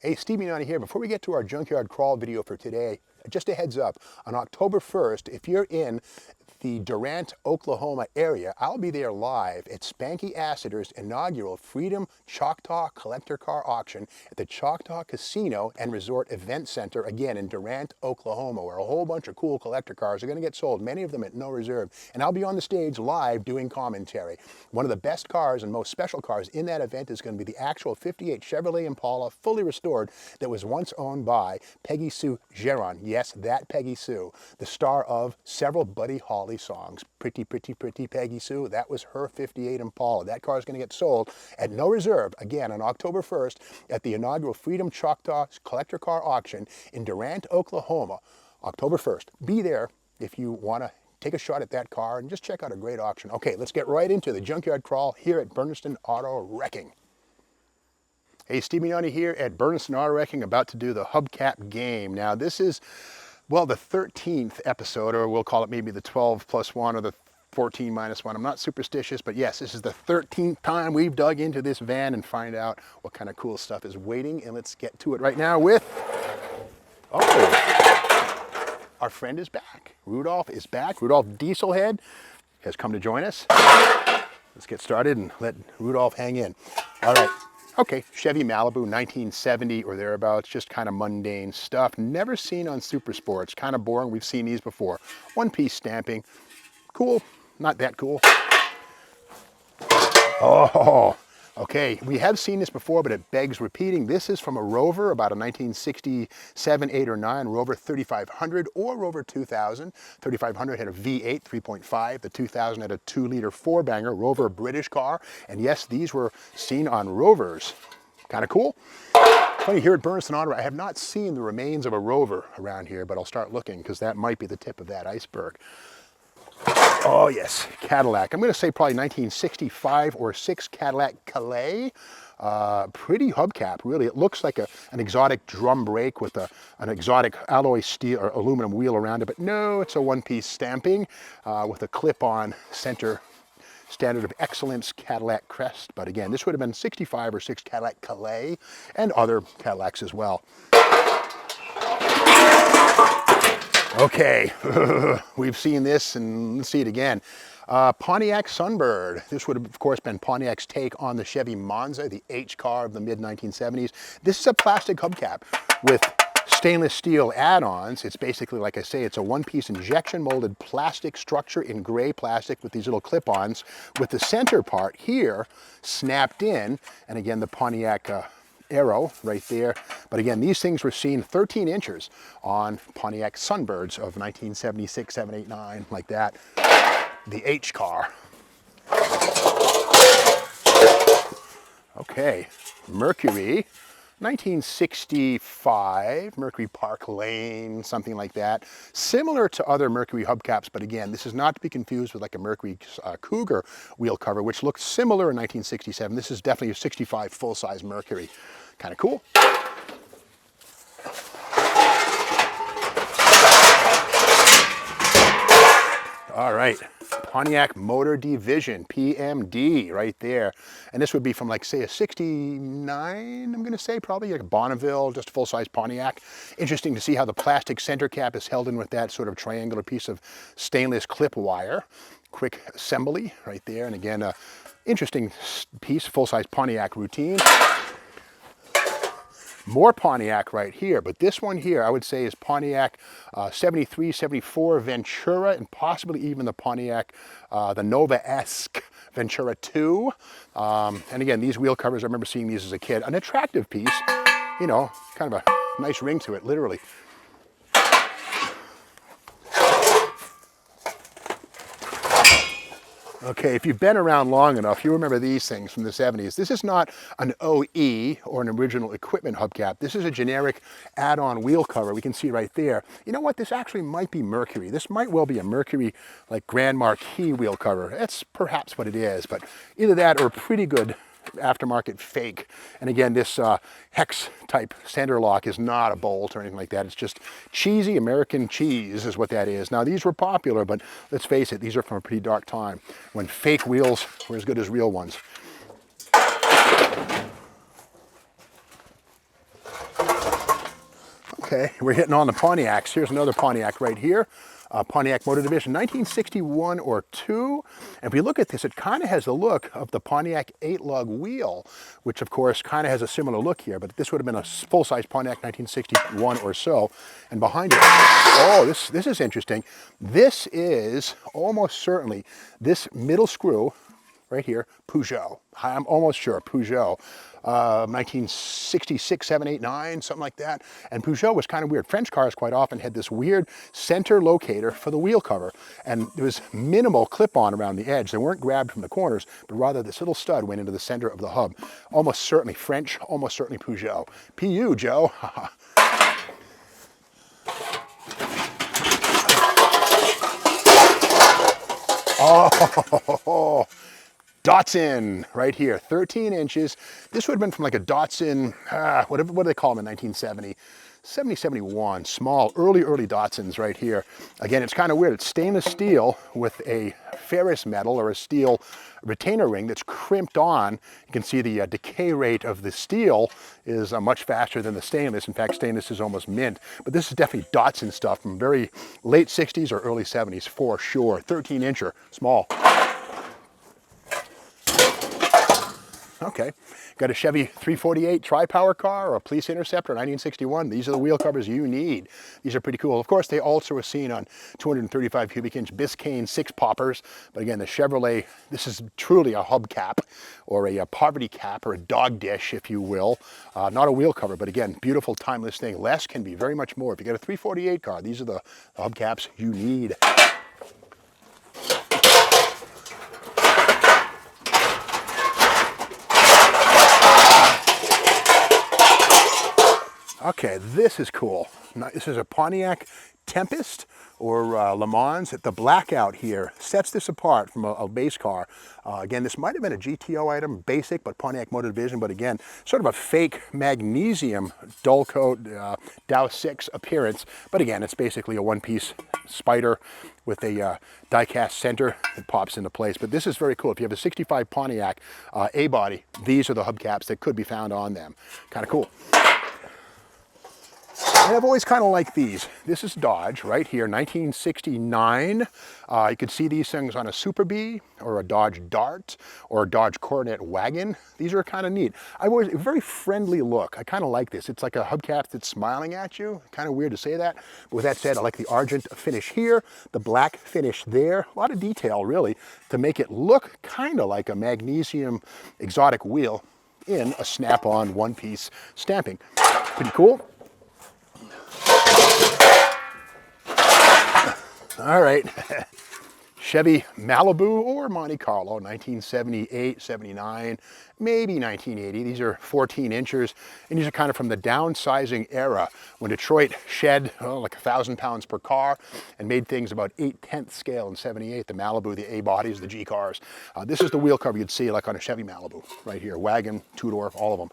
Hey, Steve Mignani here. Before we get to our junkyard crawl video for today, just a heads up, on October 1st, if you're in the Durant, Oklahoma area, I'll be there live at Spanky Assiter's inaugural Freedom Choctaw Collector Car Auction at the Choctaw Casino and Resort Event Center, again in Durant, Oklahoma, where a whole bunch of cool collector cars are going to get sold, many of them at no reserve. And I'll be on the stage live doing commentary. One of the best cars and most special cars in that event is going to be the actual 58 Chevrolet Impala, fully restored, that was once owned by Peggy Sue Gerron. Yes, that Peggy Sue, the star of several Buddy Holly songs. Pretty, pretty, pretty Peggy Sue. That was her 58 Impala. That car is going to get sold at no reserve, again, on October 1st at the inaugural Freedom Choctaw Collector Car Auction in Durant, Oklahoma, October 1st. Be there if you want to take a shot at that car and just check out a great auction. Okay, let's get right into the junkyard crawl here at Berniston Auto Wrecking. Hey, Steve Mignani here at Berniston Auto Wrecking, about to do the Hubcap game. Now, this is, well, the 13th episode, or we'll call it maybe the 12 plus 1 or the 14 minus 1. I'm not superstitious, but yes, this is the 13th time we've dug into this van and find out what kind of cool stuff is waiting. And let's get to it right now with, our friend is back. Rudolph is back. Rudolph Dieselhead has come to join us. Let's get started and let Rudolph hang in. All right. Okay, Chevy Malibu, 1970 or thereabouts, just kind of mundane stuff. Never seen on Super Sports, kind of boring. We've seen these before. One-piece stamping. Cool, not that cool. Oh, okay, we have seen this before, but it begs repeating. This is from a Rover, about a 1967, 8, or 9, Rover 3500 or Rover 2000. 3500 had a V8 3.5. The 2000 had a 2-liter 4-banger, Rover British car. And yes, these were seen on Rovers. Kind of cool. Funny, here at Berniston Auto, I have not seen the remains of a Rover around here, but I'll start looking because that might be the tip of that iceberg. Oh yes, Cadillac. I'm going to say probably 1965 or 6 Cadillac Calais. Pretty hubcap, really. It looks like an exotic drum brake with an exotic alloy steel or aluminum wheel around it, but no, it's a one-piece stamping with a clip-on center standard of excellence Cadillac crest. But again, this would have been 65 or 6 Cadillac Calais and other Cadillacs as well. Okay, we've seen this and let's see it again. Pontiac Sunbird. This would have, of course, been Pontiac's take on the Chevy Monza, the H car of the mid-1970s. This is a plastic hubcap with stainless steel add-ons. It's basically, like I say, it's a one-piece injection molded plastic structure in gray plastic with these little clip-ons with the center part here snapped in. And again, the Pontiac arrow right there. But again, these things were seen 13 inches on Pontiac Sunbirds of 1976, 7, 8, 9, like that. The H car. Okay, Mercury, 1965, Mercury Park Lane, something like that. Similar to other Mercury hubcaps, but again, this is not to be confused with like a Mercury Cougar wheel cover, which looked similar in 1967. This is definitely a 65 full-size Mercury. Kind of cool. All right, Pontiac Motor Division, PMD, right there. And this would be from, like, say, a 69, I'm going to say, probably, like a Bonneville, just a full-size Pontiac. Interesting to see how the plastic center cap is held in with that sort of triangular piece of stainless clip wire. Quick assembly right there. And again, interesting piece, full-size Pontiac routine. More Pontiac right here, but this one here I would say is Pontiac 73, 74 Ventura, and possibly even the Pontiac, the Nova-esque Ventura 2. And again, these wheel covers, I remember seeing these as a kid. An attractive piece, you know, kind of a nice ring to it, literally. Okay, if you've been around long enough, you remember these things from the 70s. This is not an OE or an original equipment hubcap. This is a generic add-on wheel cover. We can see right there. You know what? This actually might be Mercury. This might well be a Mercury, like, Grand Marquis wheel cover. That's perhaps what it is, but either that or a pretty good aftermarket fake. And again, this hex type center lock is not a bolt or anything like that. It's just cheesy American cheese is what that is. Now, these were popular, but let's face it, these are from a pretty dark time when fake wheels were as good as real ones. Okay, we're hitting on the Pontiacs. Here's another Pontiac right here. Pontiac Motor Division, 1961 or 2. And if we look at this, it kind of has the look of the Pontiac 8-lug wheel, which of course kind of has a similar look here, but this would have been a full-size Pontiac 1961 or so. And behind it, oh, this is interesting. This is almost certainly this middle screw right here, Peugeot. I'm almost sure, Peugeot. 1966, 7, 8, 9, something like that. And Peugeot was kind of weird. French cars quite often had this weird center locator for the wheel cover. And there was minimal clip-on around the edge. They weren't grabbed from the corners, but rather this little stud went into the center of the hub. Almost certainly French, almost certainly Peugeot. P.U., Joe. Oh, Datsun right here, 13 inches. This would have been from like a Datsun, what do they call them in 1970? 70, 71, small, early Datsuns right here. Again, it's kind of weird. It's stainless steel with a ferrous metal or a steel retainer ring that's crimped on. You can see the decay rate of the steel is much faster than the stainless. In fact, stainless is almost mint. But this is definitely Datsun stuff from very late 60s or early 70s for sure. 13-incher, small. Okay, got a Chevy 348 tri-power car or a Police Interceptor 1961. These are the wheel covers you need. These are pretty cool. Of course, they also were seen on 235 cubic inch Biscayne 6 poppers. But again, the Chevrolet, this is truly a hubcap or a poverty cap or a dog dish, if you will. Not a wheel cover, but again, beautiful, timeless thing. Less can be very much more. If you got a 348 car, these are the hubcaps you need. Okay, this is cool. Now, this is a Pontiac Tempest or Le Mans. The blackout here sets this apart from a base car. Again, this might have been a GTO item, basic, but Pontiac Motor Division, but again, sort of a fake magnesium dull coat Dow 6 appearance. But again, it's basically a one-piece spider with a die-cast center that pops into place. But this is very cool. If you have a 65 Pontiac A-body, these are the hubcaps that could be found on them. Kind of cool. And I've always kind of liked these. This is Dodge right here, 1969. You could see these things on a Super Bee or a Dodge Dart or a Dodge Coronet wagon. These are kind of neat. I've always, a very friendly look. I kind of like this. It's like a hubcap that's smiling at you. Kind of weird to say that. But with that said, I like the argent finish here, the black finish there. A lot of detail really to make it look kind of like a magnesium exotic wheel in a snap-on one-piece stamping. Pretty cool. All right, Chevy Malibu or Monte Carlo, 1978, 79, maybe 1980. These are 14 inchers, and these are kind of from the downsizing era when Detroit shed like 1,000 pounds per car and made things about 8/10 scale in 78. The Malibu, the A bodies, the G cars. This is the wheel cover you'd see like on a Chevy Malibu right here, wagon, two-door, all of them.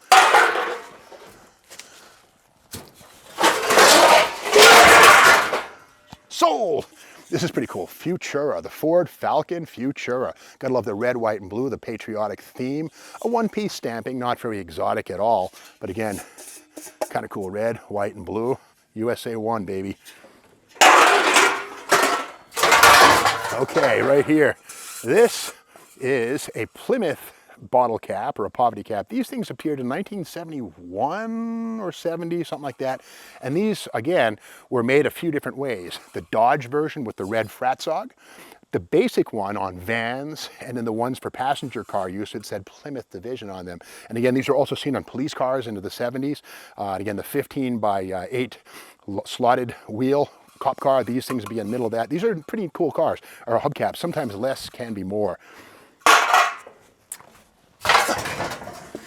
Sold! This is pretty cool. Futura, the Ford Falcon Futura. Gotta love the red, white, and blue, the patriotic theme. A one-piece stamping, not very exotic at all. But again, kind of cool. Red, white, and blue. USA 1, baby. Okay, right here. This is a Plymouth bottle cap or a poverty cap. These things appeared in 1971 or 70, something like that. And these, again, were made a few different ways. The Dodge version with the red fratzog, the basic one on vans, and then the ones for passenger car use, it said Plymouth Division on them. And again, these are also seen on police cars into the 70s. And again, the 15 by 8 slotted wheel cop car, these things would be in the middle of that. These are pretty cool cars, or hubcaps. Sometimes less can be more.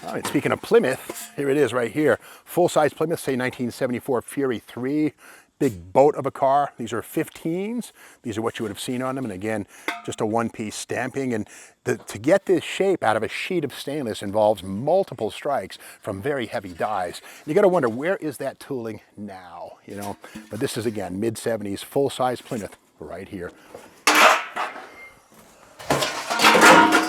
All right, speaking of Plymouth, here it is right here. Full-size Plymouth, say 1974 Fury 3. Big boat of a car. These are 15s. These are what you would have seen on them. And again, just a one-piece stamping. And to get this shape out of a sheet of stainless involves multiple strikes from very heavy dies. And you got to wonder, where is that tooling now? You know, but this is, again, mid-70s full-size Plymouth right here.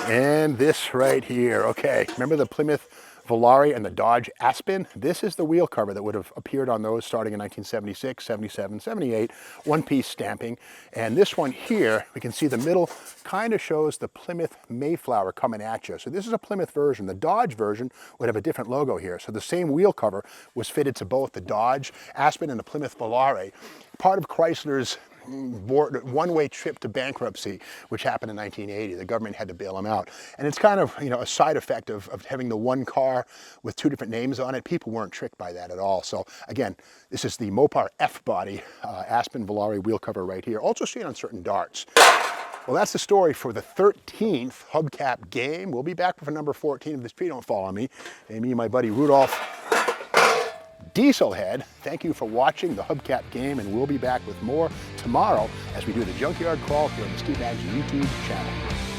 And this right here, okay, remember the Plymouth Volare and the Dodge Aspen. This is the wheel cover that would have appeared on those starting in 1976, 77, 78, one-piece stamping. And this one here, we can see the middle kind of shows the Plymouth Mayflower coming at you. So this is a Plymouth version. The Dodge version would have a different logo here. So the same wheel cover was fitted to both the Dodge Aspen and the Plymouth Volare. Part of Chrysler's one-way trip to bankruptcy, which happened in 1980. The government had to bail them out. And it's kind of, a side effect of having the one car with two different names on it. People weren't tricked by that at all. So again, this is the Mopar F-body Aspen Volare wheel cover right here. Also seen on certain darts. Well, that's the story for the 13th Hubcap game. We'll be back for number 14 if this tree don't fall on me. And me and my buddy Rudolph Dieselhead, thank you for watching the Hubcap game, and we'll be back with more tomorrow as we do the Junkyard Crawl here on the Steve Agee YouTube channel.